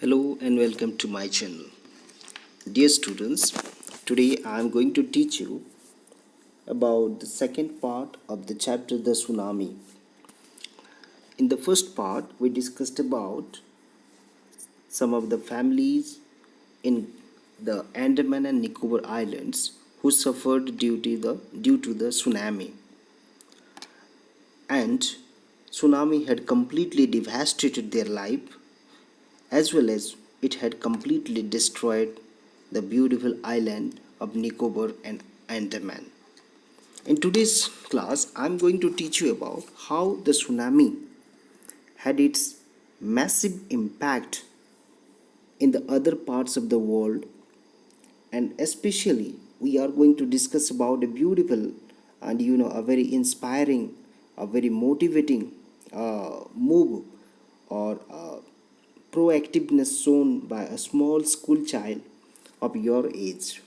Hello and welcome to my channel. Dear students, today I am going to teach you about the second part of the chapter The Tsunami. In the first part, we discussed about some of the families in the Andaman and Nicobar Islands who suffered due to the tsunami. And tsunami had completely devastated their life, as well as it had completely destroyed the beautiful island of Nicobar and Andaman. In today's class, I'm going to teach you about how the tsunami had its massive impact in the other parts of the world, and especially we are going to discuss about a beautiful and a very inspiring, a very motivating move or proactiveness shown by a small school child of your age.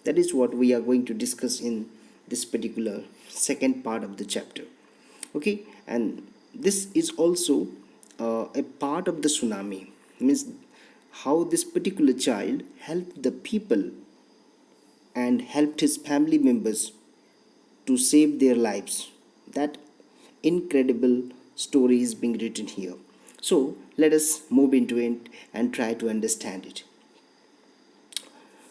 That is what we are going to discuss in this particular second part of the chapter. Okay, and this is also a part of the tsunami, means how this particular child helped the people and helped his family members to save their lives. That incredible story is being written here. So let us move into it and try to understand it.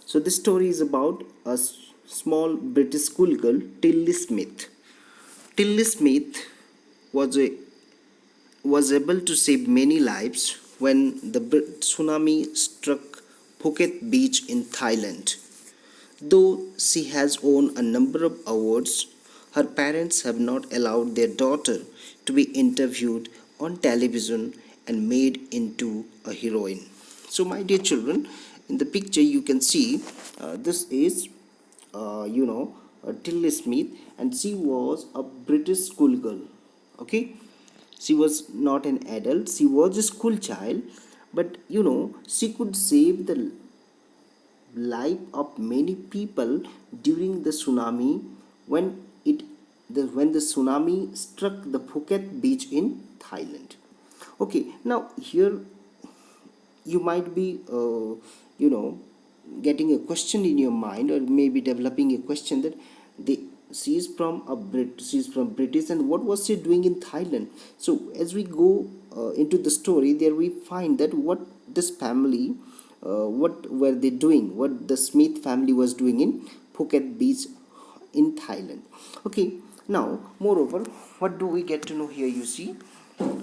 So this story is about a small British schoolgirl, Tilly Smith. Tilly Smith was a was able to save many lives when the tsunami struck Phuket beach in Thailand. Though she has won a number of awards, her parents have not allowed their daughter to be interviewed on television and made into a heroine. So, my dear children, in the picture you can see this is, Tilly Smith, and she was a British schoolgirl. Okay, she was not an adult; she was a school child, but she could save the life of many people during the tsunami when when the tsunami struck the Phuket beach in Thailand. Okay, now here you might be getting a question in your mind, or maybe developing a question that the she's from British, and what was she doing in Thailand? So as we go into the story, there we find that what this family, what were they doing, what the Smith family was doing in Phuket beach in Thailand. Okay, now moreover, what do we get to know here? You see,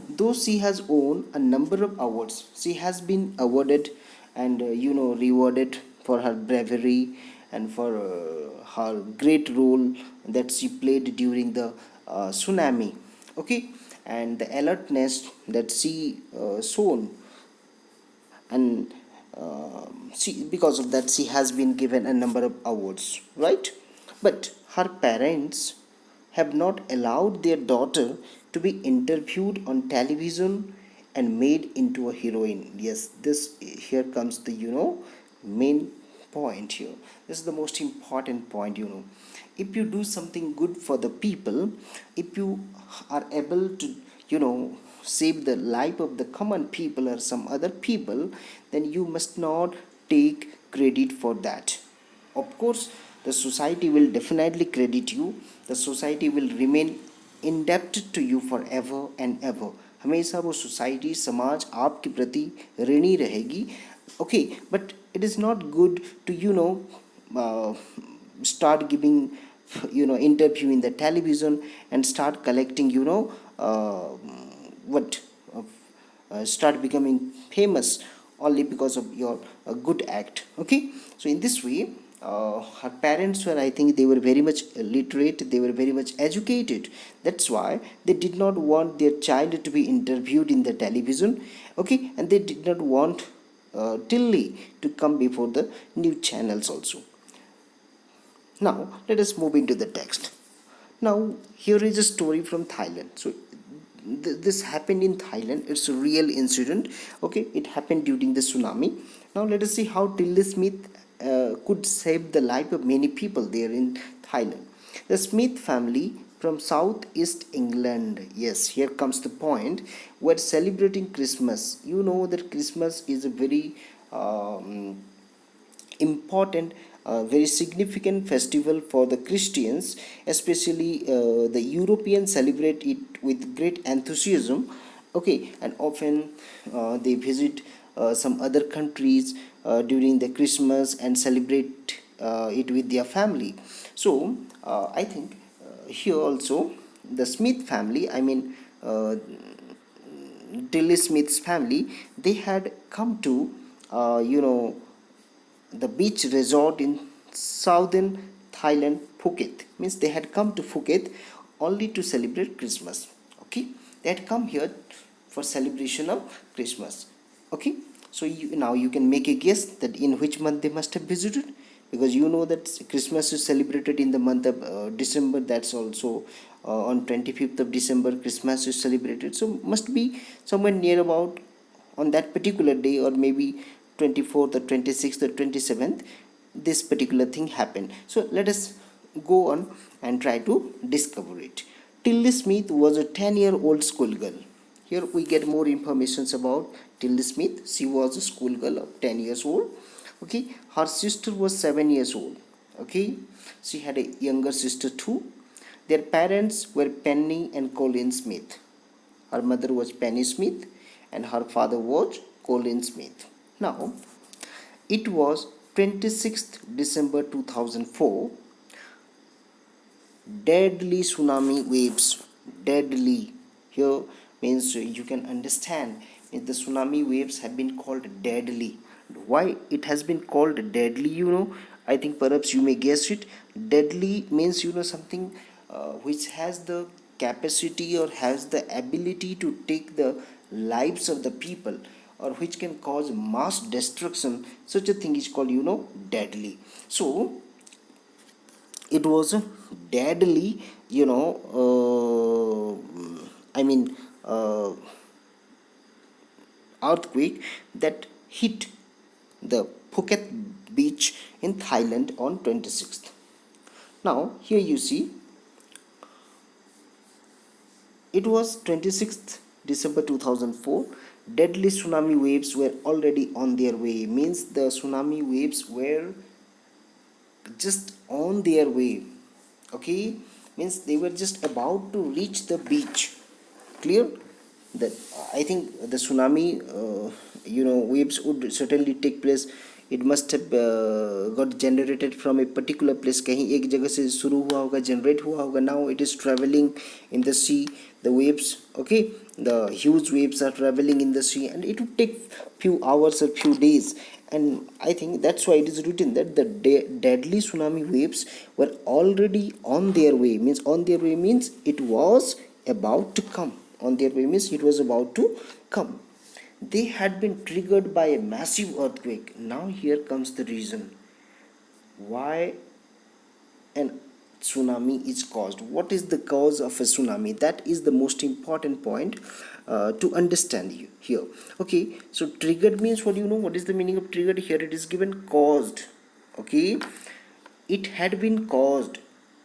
though she has won a number of awards, she has been awarded and rewarded for her bravery and for her great role that she played during the tsunami. Okay, and the alertness that she shown, and because of that she has been given a number of awards, right? But her parents have not allowed their daughter to be interviewed on television and made into a heroine. Yes, this here comes the main point here. This is the most important point. If you do something good for the people, if you are able to save the life of the common people or some other people, then you must not take credit for that. Of course, the society will definitely credit you. The society will remain indebted to you forever and ever. हमेशा वो society समाज आपके प्रति ऋणी रहेगी. Okay, but it is not good to start giving interview in the television and start collecting what start becoming famous only because of your good act. Okay, so in this way her parents were, I think, they were very much literate, they were very much educated. That's why they did not want their child to be interviewed in the television. Okay, and they did not want Tilly to come before the news channels also. Now let us move into the text. Now here is a story from Thailand. So this happened in Thailand. It's a real incident. Okay, it happened during the tsunami. Now let us see how Tilly Smith could save the life of many people there in Thailand. The Smith family from southeast England. Yes, here comes the point. We're celebrating Christmas. You know that Christmas is a very important, very significant festival for the Christians, especially the Europeans celebrate it with great enthusiasm. Okay, and often they visit some other countries during the Christmas and celebrate it with their family. So I think here also the Smith family, I mean Tilly Smith's family, they had come to the beach resort in southern Thailand, Phuket. Means they had come to Phuket only to celebrate Christmas. Okay, they had come here for celebration of Christmas. Okay, so now you can make a guess that in which month they must have visited, because you know that Christmas is celebrated in the month of December. That's also on 25th of December Christmas is celebrated. So must be somewhere near about on that particular day, or maybe 24th or 26th or 27th, this particular thing happened. So let us go on and try to discover it. Tilly Smith was a 10-year-old schoolgirl. Here we get more information about Tilly Smith. She was a schoolgirl of 10 years old. Okay, her sister was 7 years old. Okay, she had a younger sister too. Their parents were Penny and Colin Smith. Her mother was Penny Smith and her father was Colin Smith. Now, it was 26th December 2004. Deadly tsunami waves. Deadly. Here means you can understand the tsunami waves have been called deadly. Why it has been called deadly, I think perhaps you may guess it. Deadly means something which has the capacity or has the ability to take the lives of the people, or which can cause mass destruction. Such a thing is called deadly. So it was a deadly, I mean uh, earthquake that hit the Phuket beach in Thailand on 26th. Now here you see it was 26th December 2004. Deadly tsunami waves were already on their way. Means the tsunami waves were just on their way. Okay, means they were just about to reach the beach. Clear that I think the tsunami waves would certainly take place. It must have got generated from a particular place. कहीं एक जगह से शुरू हुआ होगा, generate हुआ होगा. Now it is traveling in the sea, the waves. Okay, the huge waves are traveling in the sea, and it would take few hours or few days. And I think that's why it is written that the deadly tsunami waves were already on their way. Means on their way means it was about to come. On their way means it was about to come. They had been triggered by a massive earthquake. Now here comes the reason why an tsunami is caused. What is the cause of a tsunami? That is the most important point to understand here. Okay, so triggered means what? What is the meaning of triggered? Here it is given caused. Okay, it had been caused.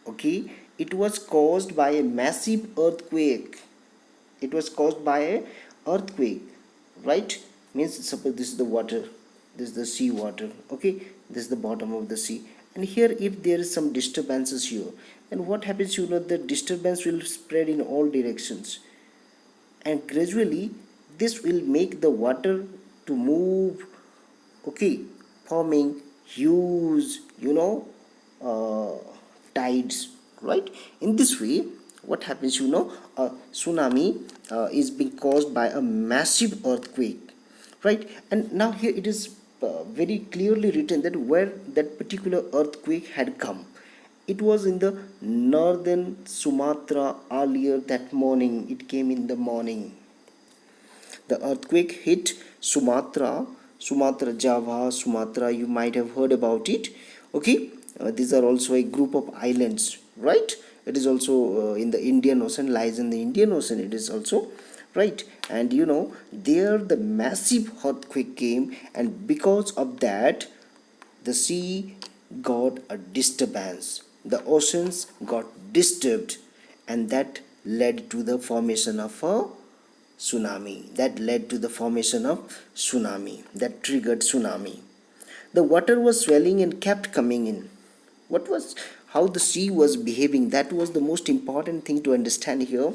Okay, it was caused by a massive earthquake. It was caused by a earthquake, right? Means suppose this is the water, this is the sea water. Okay, this is the bottom of the sea, and here if there is some disturbances here, then what happens? The disturbance will spread in all directions, and gradually this will make the water to move. Okay, forming huge uh, tides, right? In this way, what happens? A tsunami is being caused by a massive earthquake, right? And now here it is very clearly written that where that particular earthquake had come. It was in the northern Sumatra. Earlier that morning, it came in the morning. The earthquake hit Sumatra, Java, Sumatra. You might have heard about it. Okay, these are also a group of islands, right? It is also in the Indian Ocean, lies in the Indian Ocean. It is also right, and there the massive earthquake came, and because of that, the sea got a disturbance. The oceans got disturbed, and that led to the formation of a tsunami. That led to the formation of tsunami. That triggered tsunami. The water was swelling and kept coming in. What was how the sea was behaving? That was the most important thing to understand here.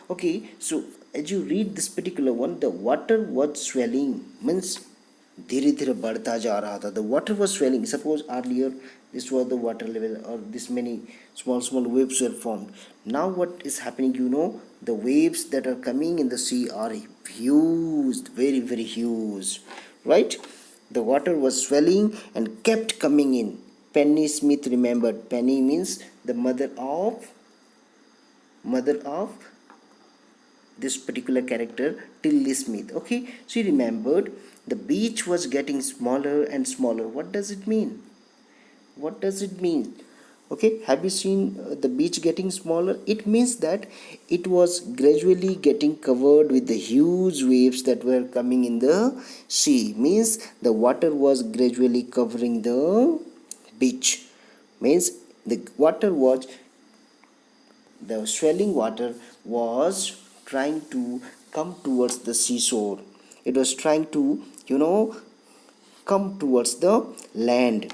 Okay, so as you read this particular one, the water was swelling means धीरे धीरे बढ़ता जा रहा था. The water was swelling. Suppose earlier this was the water level, or this many small waves were formed. Now what is happening, the waves that are coming in the sea are huge, very huge, right? The water was swelling and kept coming in. Penny Smith remembered. Penny means the mother of this particular character, Tilly Smith. Okay, she remembered the beach was getting smaller and smaller. What does it mean? What does it mean? Okay, have you seen the beach getting smaller? It means that it was gradually getting covered with the huge waves that were coming in the sea. Means the water was gradually covering the beach. Means the swelling water was trying to come towards the seashore. It was trying to, come towards the land.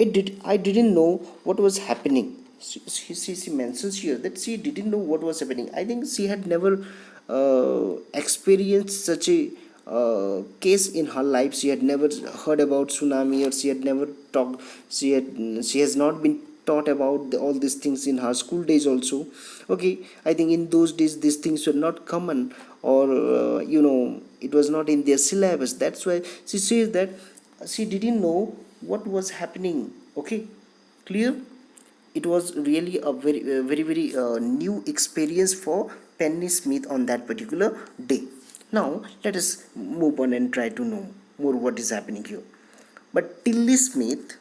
I didn't know what was happening. She mentions here that she didn't know what was happening. I think she had never experienced such a case in her life. She had never heard about tsunami, or she had never talked. She has not been taught about all these things in her school days also. Okay, I think in those days these things were not common, or it was not in their syllabus. That's why she says that she didn't know what was happening. Okay, clear? It was really a very new experience for Penny Smith on that particular day. Now let us move on and try to know more what is happening here. But Tilly Smith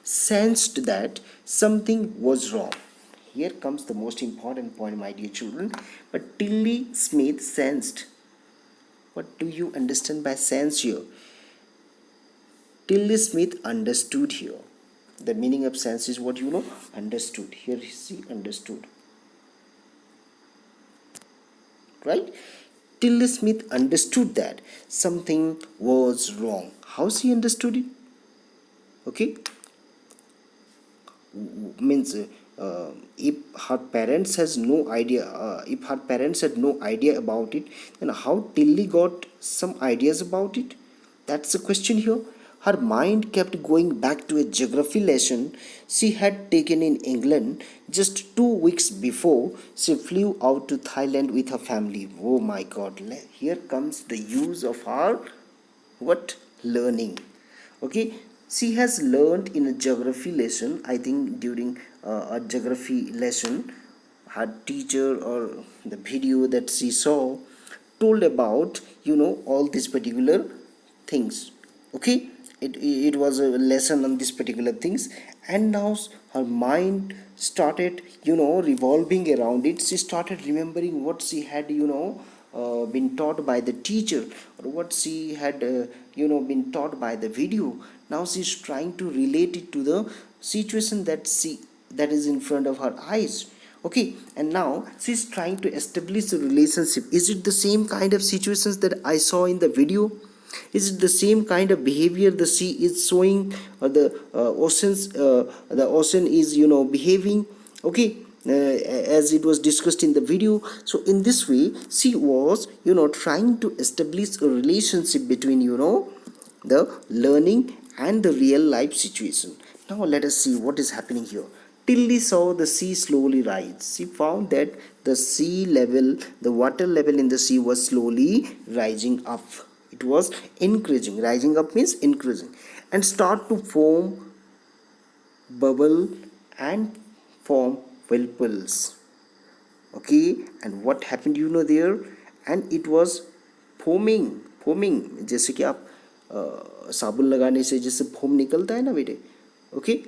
sensed that something was wrong. Here comes the most important point, my dear children. But Tilly Smith sensed. What do you understand by sense here? Tilly Smith understood here. The meaning of sense is what you know? Understood. Here she understood. Right? Tilly Smith understood that something was wrong. How she understood it? Okay? Means if her parents has no idea, if her parents had no idea about it, then how Tilly got some ideas about it? That's the question here. Her mind kept going back to a geography lesson she had taken in England just 2 weeks before she flew out to Thailand with her family. Oh my God! Here comes the use of her what learning. Okay, she has learned in a geography lesson. I think during a geography lesson, her teacher or the video that she saw told about all these particular things. Okay, it was a lesson on these particular things, and now her mind started revolving around it. She started remembering what she had been taught by the teacher, or what she had been taught by the video. Now she's trying to relate it to the situation that is in front of her eyes. Okay, and now she's trying to establish a relationship. Is it the same kind of situations that I saw in the video? Is it the same kind of behavior the sea is showing, or the ocean is behaving? Okay, as it was discussed in the video. So in this way she was trying to establish a relationship between the learning and the real life situation. Now let us see what is happening here. Tilly saw the sea slowly rise. She found that the water level in the sea was slowly rising up. It was increasing. Rising up means increasing, and start to foam, bubble, and form whirlpools. Okay, and what happened there? And it was foaming जैसे कि आप साबुन लगाने से जैसे foam निकलता है ना बेटे. ओके,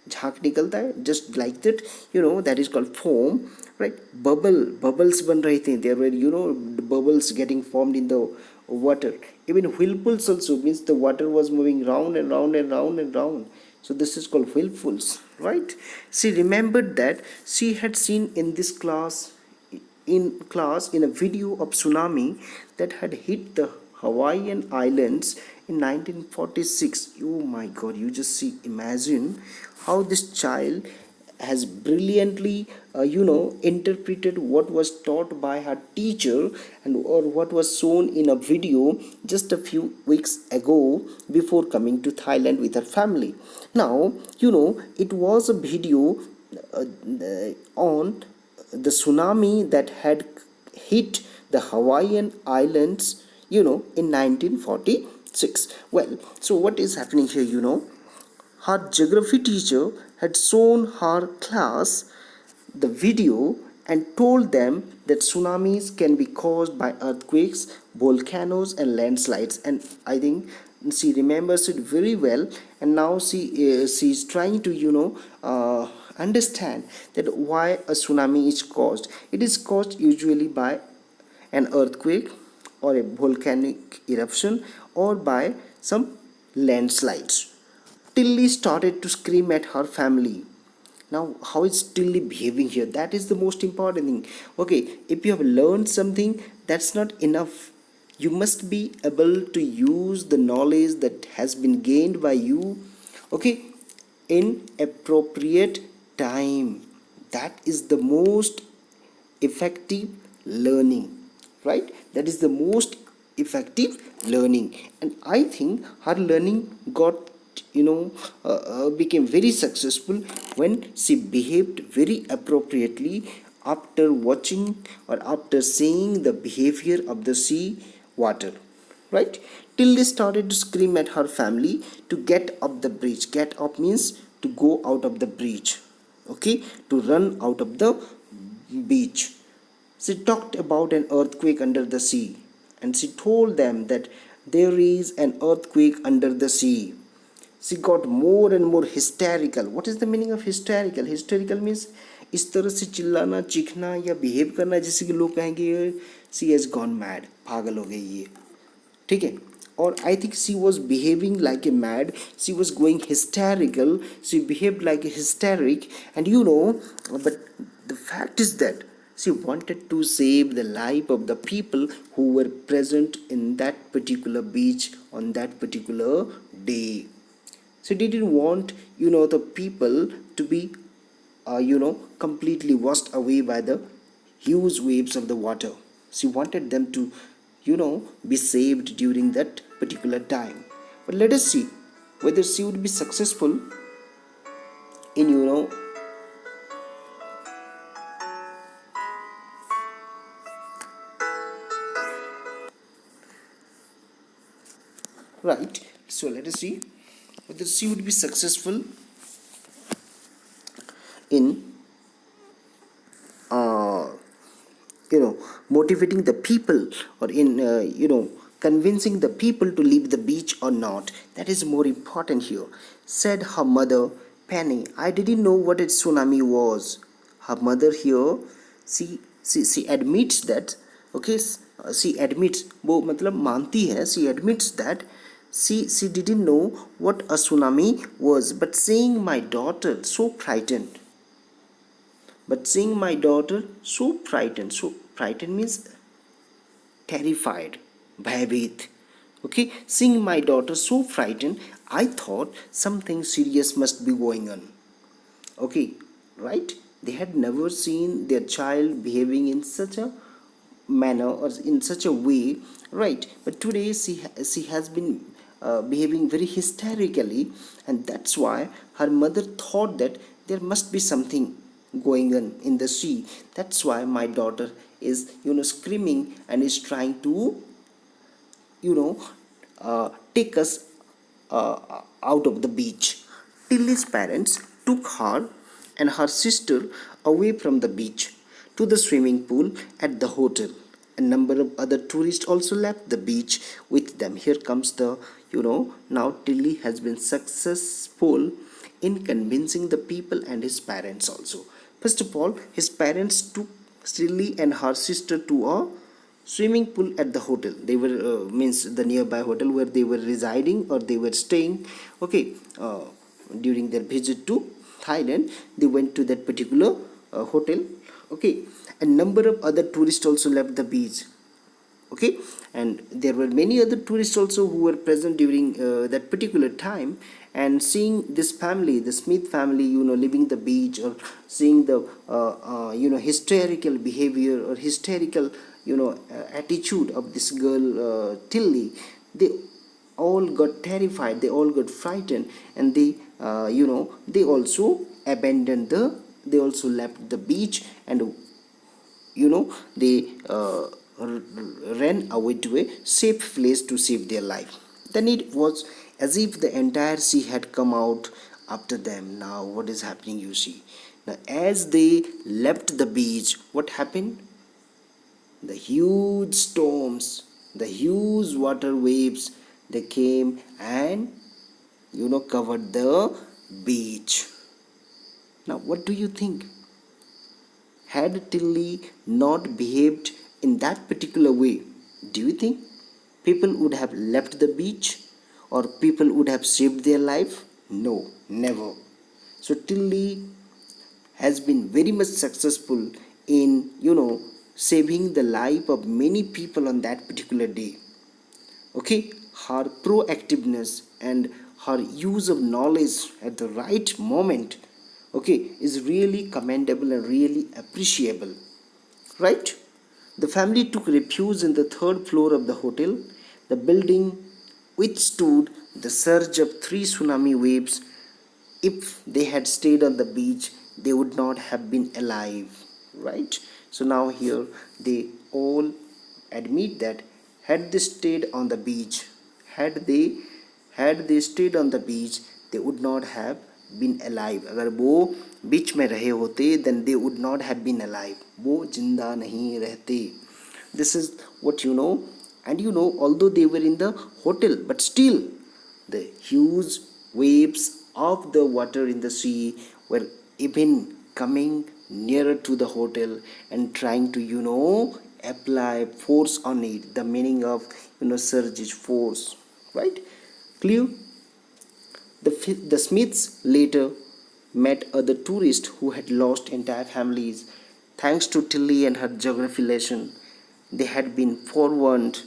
झाग निकलता है, just like that that is called foam, right. Bubbles बन रहे थे. There were bubbles getting formed in the water. Even whirlpools also means the water was moving round and round and round and round. So this is called whirlpools. right? She remembered that she had seen in a video of tsunami that had hit the Hawaiian Islands in 1946. Oh my god, you just see, imagine how this child has brilliantly interpreted what was taught by her teacher, and or what was shown in a video just a few weeks ago before coming to Thailand with her family. Now, it was a video on the tsunami that had hit the Hawaiian Islands, in 1946. Well, so what is happening here, her geography teacher had shown her class the video and told them that tsunamis can be caused by earthquakes, volcanoes, and landslides. And I think she remembers it very well. And now she is trying to understand that why a tsunami is caused. It is caused usually by an earthquake or a volcanic eruption or by some landslides. Tilly started to scream at her family. Now, how is Tilly behaving here? That is the most important thing. Okay, if you have learned something, that's not enough. You must be able to use the knowledge that has been gained by you, okay, in appropriate time. That is the most effective learning, right? That is the most effective learning. And I think her learning got became very successful when she behaved very appropriately after watching or after seeing the behavior of the sea water, right? Till they started to scream at her family to get up the bridge. Get up means to go out of the bridge, okay, to run out of the beach. She talked about an earthquake under the sea, and she told them that there is an earthquake under the sea. She got more and more hysterical. What is the meaning of hysterical? Hysterical means इस तरह से चिल्लाना, चीखना या behave करना जैसे कि लोग कहेंगे सी हैज़ गॉन मैड, पागल हो गई ये, ठीक है. Or I think she was behaving like a mad. She was going hysterical. She behaved like a hysteric, and but the fact is that she wanted to save the life of the people who were present in that particular beach on that particular day. She didn't want the people to be completely washed away by the huge waves of the water. She wanted them to be saved during that particular time. But let us see whether she would be successful in right. So let us see whether she would be successful in uh, motivating the people, or in convincing the people to leave the beach or not. That is more important here, said her mother. Penny, I didn't know what a tsunami was. Her mother here, she admits that, okay, she admits, वो मतलब मानती है, she admits that she didn't know what a tsunami was, but seeing my daughter so frightened, so frightened means terrified, भयभीत. Okay, seeing my daughter so frightened, I thought something serious must be going on. Okay, right? They had never seen their child behaving in such a manner or in such a way, right? But today she has been behaving very hysterically, and that's why her mother thought that there must be something going on in the sea. That's why my daughter is screaming and is trying to take us out of the beach. Tilly's parents took her and her sister away from the beach to the swimming pool at the hotel. A number of other tourists also left the beach with them. Here comes the, now Tilly has been successful in convincing the people and his parents also. First of all, his parents took Tilly and her sister to a swimming pool at the hotel. They were means the nearby hotel where they were residing or they were staying, okay, during their visit to Thailand, they went to that particular hotel. Okay, a number of other tourists also left the beach. Okay, and there were many other tourists also who were present during that particular time, and seeing this family, the Smith family, leaving the beach, or seeing the hysterical behavior or hysterical attitude of this girl, Tilly, they all got terrified, they all got frightened, and they also abandoned they also left the beach, and they ran away to a safe place to save their life. Then it was as if the entire sea had come out after them. Now what is happening, you see? Now as they left the beach, what happened? The huge storms, the huge water waves, they came and covered the beach. Now what do you think? Had Tilly not behaved in that particular way, do you think people would have left the beach, or people would have saved their life? No, never. So Tilly has been very much successful in saving the life of many people on that particular day. Okay, her proactiveness and her use of knowledge at the right moment, okay, is really commendable and really appreciable, right? The family took refuge in the third floor of the hotel. The building withstood the surge of three tsunami waves. If they had stayed on the beach, they would not have been alive, right? So now here they all admit that had they stayed on the beach, had they stayed on the beach, they would not have been alive. अगर वो बीच में रहे होते, then they would not have been alive. वो जिंदा नहीं रहते. This is what and although they were in the hotel, but still the huge waves of the water in the sea were even coming nearer to the hotel and trying to apply force on it. The meaning of surge is force, right? Clear? The Smiths later met other tourists who had lost entire families. Thanks to Tilly and her geography lesson, they had been forewarned.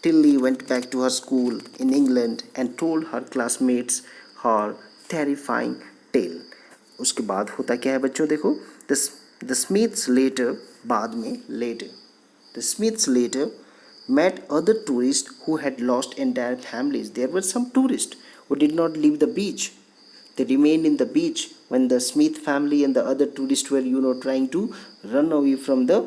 Tilly went back to her school in England and told her classmates her terrifying tale. उसके बाद होता क्या है बच्चों, देखो, the Smiths later, बाद में later, the Smiths later met other tourists who had lost entire families. There were some tourists who did not leave the beach. They remained in the beach when the Smith family and the other tourists were, trying to run away from the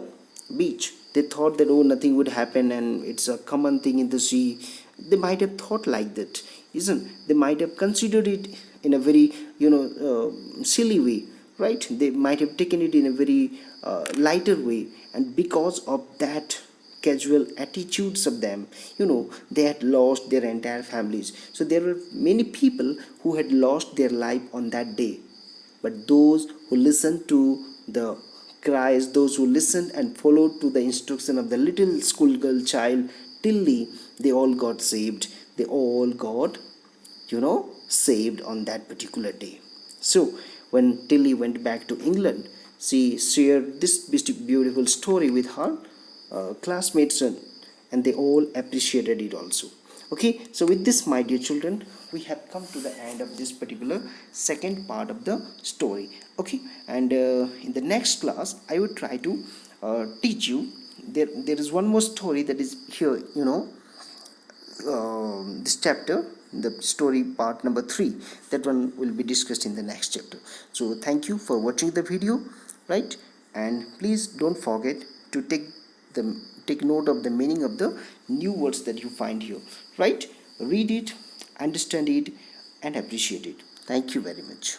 beach. They thought that, oh, nothing would happen and it's a common thing in the sea. They might have thought like that, isn't? They might have considered it in a very, silly way, right? They might have taken it in a very lighter way, and because of that casual attitudes of them, they had lost their entire families. So there were many people who had lost their life on that day, but those who listened to the cries, those who listened and followed to the instruction of the little schoolgirl child Tilly, they all got saved. They all got saved on that particular day. So when Tilly went back to England, she shared this beautiful story with her classmates, and they all appreciated it also. Okay, so with this, my dear children, we have come to the end of this particular second part of the story. Okay, and in the next class I would try to teach you. There is one more story that is here, this chapter, the story part number 3. That one will be discussed in the next chapter. So thank you for watching the video, right? And please don't forget to take note of the meaning of the new words that you find here, right? Read it, understand it, and appreciate it. Thank you very much.